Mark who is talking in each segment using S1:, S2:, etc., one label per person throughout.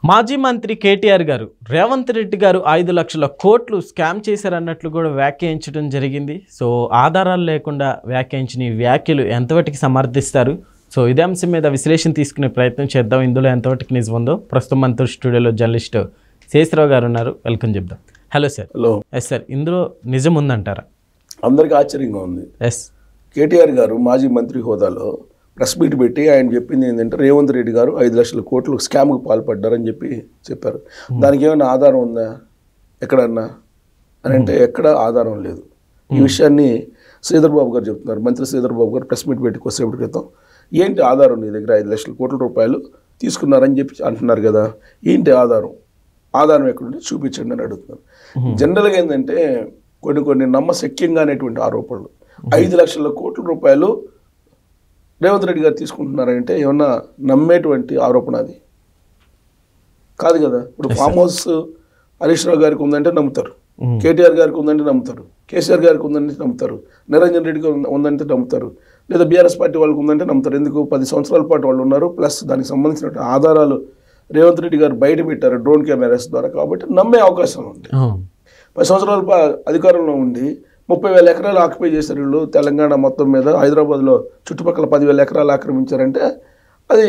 S1: మాజీ మంత్రి కేటీఆర్ గారు రేవంత్ రెడ్డి గారు 5 లక్షల కోట్లు స్కామ్ చేశారన్నట్లు కూడా వ్యాఖ్యానించడం జరిగింది. సో ఆధారాలు లేకుండా వ్యాఖ్యానించిన ఈ వ్యాఖ్యలు ఎంతవరకు సమర్థిస్తారు? సో ఇదే అంశం మీద విశ్లేషణ తీసుకునే ప్రయత్నం చేద్దాం. ఇందులో ఎంతవరకు నిజం ఉందో ప్రస్తుతం మనతో స్టూడియోలో జర్నలిస్ట్ శేషరావు గారు ఉన్నారు. వెల్కమ్ చెప్దాం. Hello sir.
S2: Hello.
S1: Yes sir, ఇందులో నిజం ఉందంటారా?
S2: అందరికీ ఆశ్చర్యంగా ఉంది.
S1: ఎస్,
S2: కేటీఆర్ గారు మాజీ మంత్రి హోదాలో ప్రెస్ మీట్ పెట్టి ఆయన చెప్పింది ఏంటంటే రేవంత్ రెడ్డి గారు 5 లక్షల కోట్లు స్కామ్కి పాల్పడ్డారని చెప్పారు. దానికి ఏమైనా ఆధారం ఉందా ఎక్కడన్నా అని అంటే ఎక్కడ ఆధారం లేదు. ఈ విషయాన్ని శ్రీధర్ బాబు గారు చెప్తున్నారు. మంత్రి శ్రీధర్ బాబు గారు ప్రెస్ మీట్ పెట్టి కొద్దిసేపటి క్రితం ఏంటి ఆధారం నీ దగ్గర 5 లక్షల కోట్ల రూపాయలు తీసుకున్నారని చెప్పి అంటున్నారు కదా, ఏంటి ఆధారం ఎక్కడుంటే చూపించండి అని అడుగుతున్నారు. జనరల్గా ఏంటంటే కొన్ని నమ్మశక్యంగా అనేటువంటి ఆరోపణలు. 5 లక్షల కోట్ల రూపాయలు రేవంత్ రెడ్డి గారు తీసుకుంటున్నారంటే ఏమన్నా నమ్మేటువంటి ఆరోపణ అది కాదు కదా. ఇప్పుడు ఫామ్ హౌస్ హరీష్ రావు గారికి ఉందంటే నమ్ముతారు, కేటీఆర్ గారికి ఉందంటే నమ్ముతారు, కేసీఆర్ గారికి ఉందంటే నమ్ముతారు, నిరంజన్ రెడ్డికి ఉందంటే నమ్ముతారు, లేదా బీఆర్ఎస్ పార్టీ వాళ్ళకి ఉందంటే నమ్ముతారు. ఎందుకు 10 సంవత్సరాల పాటు వాళ్ళు ఉన్నారు, ప్లస్ దానికి సంబంధించిన ఆధారాలు రేవంత్ రెడ్డి గారు బయట పెట్టారు డ్రోన్ కెమెరాస్ ద్వారా, కాబట్టి నమ్మే అవకాశం ఉంది. 10 సంవత్సరాల అధికారంలో ఉండి 30,000 ఎకరాలు ఆక్యుపై చేశారు వీళ్ళు తెలంగాణ మొత్తం మీద. హైదరాబాద్లో చుట్టుపక్కల 10,000 ఎకరాలు ఆక్రమించారంటే అది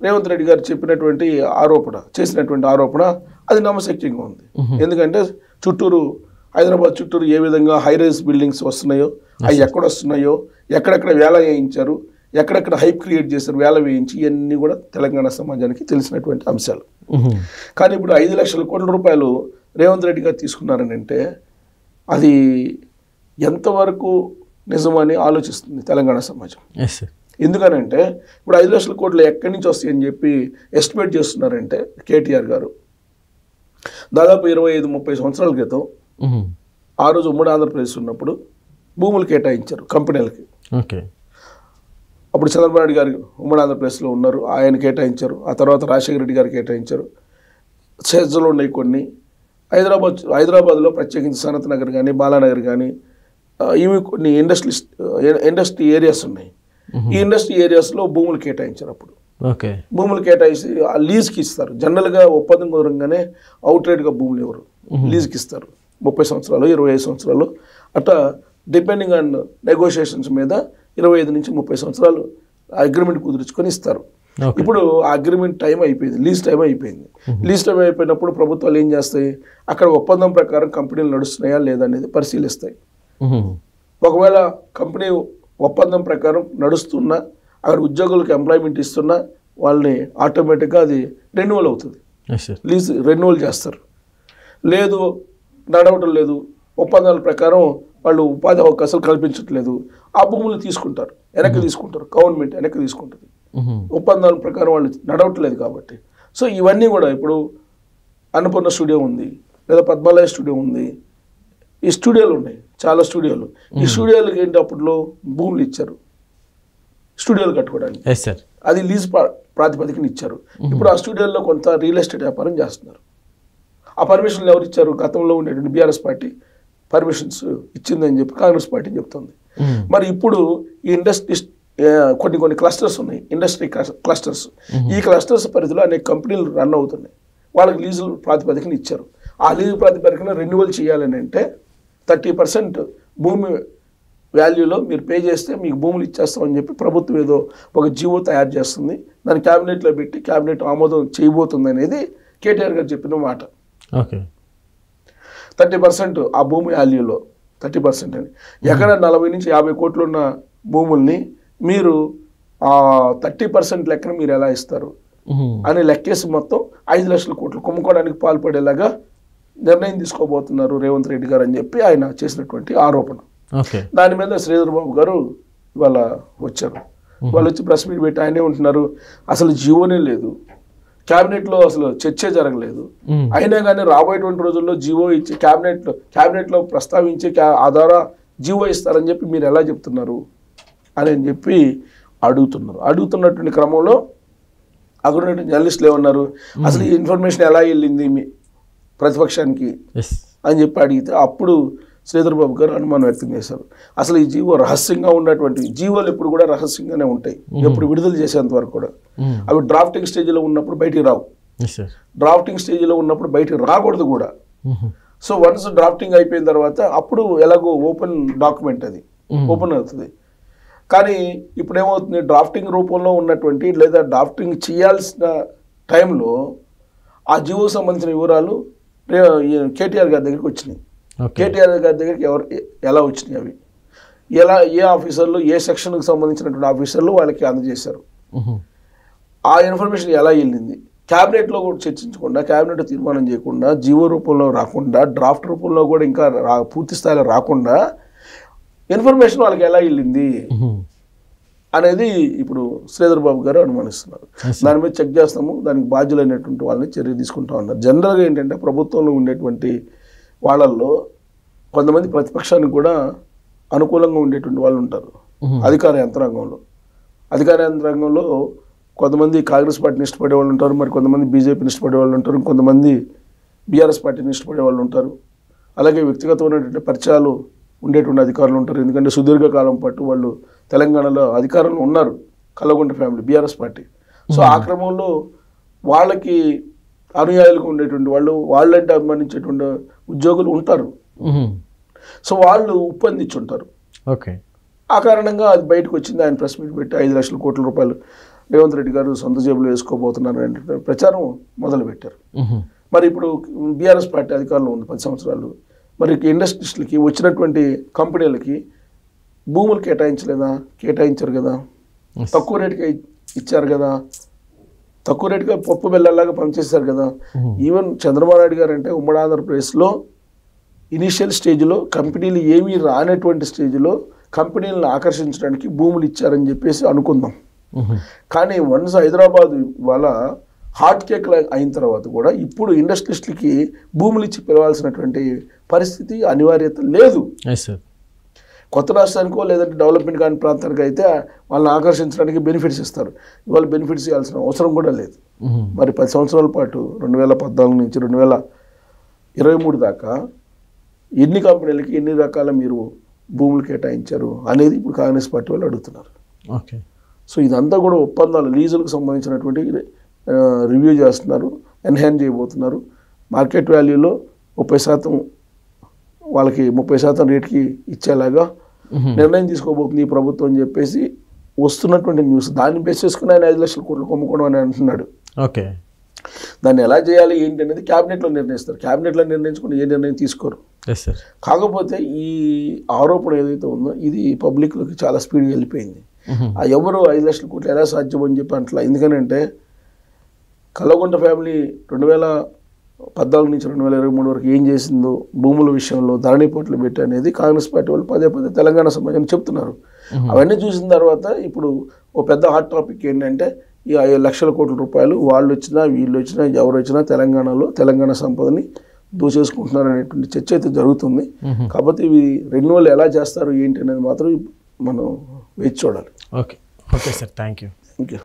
S2: రేవంత్ రెడ్డి గారు చేసినటువంటి ఆరోపణ అది నమ్మశక్యంగా ఉంది. ఎందుకంటే హైదరాబాద్ చుట్టూరు ఏ విధంగా హైరైజ్ బిల్డింగ్స్ వస్తున్నాయో, అవి ఎక్కడ వస్తున్నాయో, ఎక్కడెక్కడ వేల వేయించారు, ఎక్కడెక్కడ హైప్ క్రియేట్ చేశారు, వేల వేయించి, ఇవన్నీ కూడా తెలంగాణ సమాజానికి తెలిసినటువంటి అంశాలు. కానీ ఇప్పుడు 5 లక్షల కోట్ల రూపాయలు రేవంత్ రెడ్డి గారు తీసుకున్నారని అంటే అది ఎంతవరకు నిజమని ఆలోచిస్తుంది తెలంగాణ సమాజం. ఎందుకనంటే ఇప్పుడు 5 లక్షల కోట్లు ఎక్కడి నుంచి వస్తాయని చెప్పి ఎస్టిమేట్ చేస్తున్నారంటే కేటీఆర్ గారు దాదాపు 25-30 సంవత్సరాల క్రితం ఆ రోజు ఉమ్మడి ఆంధ్రప్రదేశ్ ఉన్నప్పుడు భూములు కేటాయించారు కంపెనీలకి. అప్పుడు చంద్రబాబు నాయుడు గారు ఉమ్మడి ఆంధ్రప్రదేశ్లో ఉన్నారు, ఆయన కేటాయించారు. ఆ తర్వాత రాజశేఖర రెడ్డి గారు కేటాయించారు. చేర్జలో ఉన్నాయి కొన్ని. హైదరాబాద్లో ప్రత్యేకించి సనత్ నగర్ కానీ బాలానగర్ కానీ ఇవి కొన్ని ఇండస్ట్రీ ఏరియాస్ ఉన్నాయి. ఈ ఇండస్ట్రీ ఏరియాస్లో భూములు కేటాయించారు. అప్పుడు భూములు కేటాయించి ఆ లీజ్కి ఇస్తారు. జనరల్గా ఒప్పందం దూరంగానే అవుట్రేట్గా భూములు ఎవరు లీజ్కి ఇస్తారు. 30 సంవత్సరాలు 25 సంవత్సరాలు అట్లా డిపెండింగ్ ఆన్ నెగోషియేషన్స్ మీద 25 నుంచి 30 సంవత్సరాలు అగ్రిమెంట్ కుదుర్చుకొని ఇస్తారు. ఇప్పుడు ఆ అగ్రిమెంట్ టైం అయిపోయింది, లీజ్ టైం అయిపోయింది. లీజ్ టైం అయిపోయినప్పుడు ప్రభుత్వాలు ఏం చేస్తాయి, అక్కడ ఒప్పందం ప్రకారం కంపెనీలు నడుస్తున్నాయా లేదా అనేది పరిశీలిస్తాయి. ఒకవేళ కంపెనీ ఒప్పందం ప్రకారం నడుస్తున్నా, అక్కడ ఉద్యోగులకు ఎంప్లాయ్మెంట్ ఇస్తున్నా, వాళ్ళని ఆటోమేటిక్గా అది రెన్యువల్ అవుతుంది, లీజ్ రెన్యువల్ చేస్తారు. లేదు నడవటం లేదు, ఒప్పందాల ప్రకారం వాళ్ళు ఉపాధి అవకాశాలు కల్పించట్లేదు, ఆ భూములు తీసుకుంటారు, వెనక్కి తీసుకుంటారు, గవర్నమెంట్ వెనక్కి తీసుకుంటుంది. ఒప్పందాల ప్రకారం వాళ్ళు నడవట్లేదు కాబట్టి. సో ఇవన్నీ కూడా ఇప్పుడు అన్నపూర్ణ స్టూడియో ఉంది, లేదా పద్మాలయ స్టూడియో ఉంది, ఈ స్టూడియోలు ఉన్నాయి, చాలా స్టూడియోలు. ఈ స్టూడియోలకి ఏంటి అప్పట్లో భూములు ఇచ్చారు స్టూడియోలు కట్టుకోవడానికి, అది లీజ్ ప్రాతిపదికన ఇచ్చారు. ఇప్పుడు ఆ స్టూడియోల్లో కొంత రియల్ ఎస్టేట్ వ్యాపారం చేస్తున్నారు. ఆ పర్మిషన్లు ఎవరు ఇచ్చారు? గతంలో ఉండేటువంటి బీఆర్ఎస్ పార్టీ పర్మిషన్స్ ఇచ్చిందని చెప్పి కాంగ్రెస్ పార్టీ చెప్తుంది. మరి ఇప్పుడు ఈ ఇండస్ట్రీ కొన్ని క్లస్టర్స్ ఉన్నాయి, ఇండస్ట్రీ క్లస్టర్స్. ఈ క్లస్టర్స్ పరిధిలో అనేక కంపెనీలు రన్ అవుతున్నాయి. వాళ్ళకి లీజు ప్రాతిపదికన ఇచ్చారు. ఆ లీజు ప్రాతిపదికన రెన్యువల్ చేయాలని అంటే 30% భూమి వాల్యూలో మీరు పే చేస్తే మీకు భూములు ఇచ్చేస్తామని చెప్పి ప్రభుత్వం ఏదో ఒక జీవో తయారు చేస్తుంది. దాన్ని క్యాబినెట్లో పెట్టి క్యాబినెట్ ఆమోదం చేయబోతుంది అనేది కేటీఆర్ గారు చెప్పిన మాట. 30% ఆ భూమి వాల్యూలో 30% అని. ఎక్కడ 40 నుంచి 50 కోట్లు ఉన్న భూముల్ని మీరు 30% లెక్కన మీరు ఎలా ఇస్తారు అని లెక్కేసి మొత్తం 5 లక్షల కోట్లు కుమ్ముకోవడానికి పాల్పడేలాగా నిర్ణయం తీసుకోబోతున్నారు రేవంత్ రెడ్డి గారు అని చెప్పి ఆయన చేసినటువంటి ఆరోపణ. దాని మీద శ్రీధర్ బాబు గారు ఇవాళ వచ్చారు. వాళ్ళు వచ్చి ప్రెస్ మీట్ పెట్టి ఆయనే ఉంటున్నారు, అసలు జీవోనే లేదు, క్యాబినెట్లో అసలు చర్చే జరగలేదు, అయినా కానీ రాబోయేటువంటి రోజుల్లో జీవో ఇచ్చి క్యాబినెట్లో ప్రస్తావించి ఆ ద్వారా జీవో ఇస్తారని చెప్పి మీరు ఎలా చెప్తున్నారు అని చెప్పి అడుగుతున్నటువంటి క్రమంలో అక్కడ ఉన్నటువంటి జర్నలిస్టులు ఏమన్నారు, అసలు ఈ ఇన్ఫర్మేషన్ ఎలా వెళ్ళింది మీ ప్రతిపక్షానికి అని చెప్పి అడిగితే అప్పుడు శ్రీధర్ బాబు గారు అనుమానం వ్యక్తం చేశారు. అసలు ఈ జీవో రహస్యంగా ఉన్నటువంటి జీవోలు ఎప్పుడు కూడా రహస్యంగానే ఉంటాయి, ఎప్పుడు విడుదల చేసేంత వరకు కూడా. అవి డ్రాఫ్టింగ్ స్టేజ్లో ఉన్నప్పుడు బయటికి రావు.
S1: Yes sir.
S2: డ్రాఫ్టింగ్ స్టేజ్లో ఉన్నప్పుడు బయటకు రాకూడదు కూడా. సో వన్స్ డ్రాఫ్టింగ్ అయిపోయిన తర్వాత అప్పుడు ఎలాగో ఓపెన్ డాక్యుమెంట్ అది ఓపెన్ అవుతుంది. కానీ ఇప్పుడు ఏమవుతుంది, డ్రాఫ్టింగ్ రూపంలో ఉన్నటువంటి లేదా డ్రాఫ్టింగ్ చేయాల్సిన టైంలో ఆ జీవోకి సంబంధించిన వివరాలు కేటీఆర్ గారి దగ్గరికి వచ్చినాయి. కేటీఆర్ గారి దగ్గరికి ఎలా వచ్చినాయి, అవి ఏ ఆఫీసర్లు ఏ సెక్షన్కి సంబంధించినటువంటి ఆఫీసర్లు వాళ్ళకి అందజేశారు, ఆ ఇన్ఫర్మేషన్ ఎలా వెళ్ళింది, క్యాబినెట్లో కూడా చర్చించకుండా, క్యాబినెట్ తీర్మానం చేయకుండా, జీవో రూపంలో రాకుండా, డ్రాఫ్ట్ రూపంలో కూడా ఇంకా పూర్తి స్థాయిలో రాకుండా ఇన్ఫర్మేషన్ వాళ్ళకి ఎలా వెళ్ళింది అనేది ఇప్పుడు శ్రీధర్ బాబు గారు అనుమానిస్తున్నారు. దాని మీద చెక్ చేస్తాము, దానికి బాధ్యులైనటువంటి వాళ్ళని చర్య తీసుకుంటా ఉన్నారు. జనరల్గా ఏంటంటే ప్రభుత్వంలో ఉండేటువంటి వాళ్ళల్లో కొంతమంది ప్రతిపక్షానికి కూడా అనుకూలంగా ఉండేటువంటి వాళ్ళు ఉంటారు. అధికార యంత్రాంగంలో కొంతమంది కాంగ్రెస్ పార్టీని ఇష్టపడే వాళ్ళు ఉంటారు, మరి కొంతమంది బీజేపీని ఇష్టపడే వాళ్ళు ఉంటారు, కొంతమంది బీఆర్ఎస్ పార్టీని ఇష్టపడే వాళ్ళు ఉంటారు. అలాగే వ్యక్తిగతమైనటువంటి పరిచయాలు ఉండేటువంటి అధికారులు ఉంటారు. ఎందుకంటే సుదీర్ఘకాలం పాటు వాళ్ళు తెలంగాణలో అధికారంలో ఉన్నారు, Kallagonda family, BRS party. So ఆ క్రమంలో వాళ్ళకి అనుయాయులుగా ఉండేటువంటి వాళ్ళంటే అభిమానించేటువంటి ఉద్యోగులు ఉంటారు. సో వాళ్ళు ఉప్పందించుంటారు.
S1: ఓకే.
S2: ఆ కారణంగా అది బయటకు వచ్చింది. ఆయన ప్రెస్ మీట్ పెట్టి 5 లక్షల కోట్ల రూపాయలు రేవంత్ రెడ్డి గారు సొంత జేబులో వేసుకోబోతున్నారు అంటే ప్రచారం మొదలుపెట్టారు. మరి ఇప్పుడు బీఆర్ఎస్ పార్టీ అధికారంలో ఉంది 10 సంవత్సరాలు. మరి ఇండస్ట్రీస్లకి వచ్చినటువంటి కంపెనీలకి భూములు కేటాయించారు కదా, తక్కువ రేటుగా ఇచ్చారు కదా, తక్కువ రేటుగా పప్పు బెల్లలాగా పనిచేస్తారు కదా. ఈవెన్ చంద్రబాబు నాయుడు గారు అంటే ఉమ్మడి ఆంధ్రప్రదేశ్లో ఇనీషియల్ స్టేజ్లో కంపెనీలు ఏమీ రానటువంటి స్టేజ్లో కంపెనీలను ఆకర్షించడానికి భూములు ఇచ్చారని చెప్పేసి అనుకుందాం. కానీ వన్స్ హైదరాబాద్ ఇవాళ హాట్ కేక్ అయిన తర్వాత కూడా ఇప్పుడు ఇండస్ట్రియలిస్టులకి భూములు ఇచ్చి పిలవాల్సినటువంటి పరిస్థితి, అనివార్యత లేదు. కొత్త రాష్ట్రానికో లేదంటే డెవలప్మెంట్ కాని ప్రాంతానికి అయితే వాళ్ళని ఆకర్షించడానికి బెనిఫిట్స్ ఇస్తారు. ఇవాళ బెనిఫిట్స్ ఇవ్వాల్సిన అవసరం కూడా లేదు. మరి 10 సంవత్సరాల పాటు 2014 నుంచి 2023 దాకా ఎన్ని కంపెనీలకి ఎన్ని రకాల మీరు భూములు కేటాయించారు అనేది ఇప్పుడు కాంగ్రెస్ పార్టీ వాళ్ళు అడుగుతున్నారు.
S1: ఓకే.
S2: సో ఇదంతా కూడా ఒప్పందాలు, లీజులకు సంబంధించినటువంటి రివ్యూ చేస్తున్నారు, ఎన్హాన్స్ చేయబోతున్నారు. మార్కెట్ వాల్యూలో 30% వాళ్ళకి 30% రేట్కి ఇచ్చేలాగా నిర్ణయం తీసుకోబోతుంది ఈ ప్రభుత్వం అని చెప్పేసి వస్తున్నటువంటి న్యూస్. దాన్ని బేస్ చేసుకుని ఆయన 5 లక్షల కోట్లు కొమ్ముకోవడం అని అంటున్నాడు.
S1: ఓకే.
S2: దాన్ని ఎలా చేయాలి ఏంటి అనేది క్యాబినెట్లో నిర్ణయిస్తారు. క్యాబినెట్లో నిర్ణయించుకుని ఏ నిర్ణయం తీసుకోరు. కాకపోతే ఈ ఆరోపణ ఏదైతే ఉందో ఇది పబ్లిక్లోకి చాలా స్పీడ్గా వెళ్ళిపోయింది. ఎవరు 5 లక్షల కోట్లు ఎలా సాధ్యం అని చెప్పి అంటలా. ఎందుకనంటే కల్లగొండ ఫ్యామిలీ 2014 నుంచి 2023 వరకు ఏం చేసిందో భూముల విషయంలో ధరణి పోట్లు పెట్టి అనేది కాంగ్రెస్ పార్టీ వాళ్ళు పదే తెలంగాణ సమాజాన్ని చెప్తున్నారు. అవన్నీ చూసిన తర్వాత ఇప్పుడు ఓ పెద్ద హాట్ టాపిక్ ఏంటంటే ఈ 5 లక్షల కోట్ల రూపాయలు వాళ్ళు వచ్చినా వీళ్ళు వచ్చినా ఎవరు వచ్చినా తెలంగాణ సంపదని దోచేసుకుంటున్నారు అనేటువంటి చర్చ అయితే జరుగుతుంది. కాబట్టి ఇవి రెన్యువల్ ఎలా చేస్తారు ఏంటి అనేది మాత్రం మనం వేచి చూడాలి.
S1: Okay sir, thank you.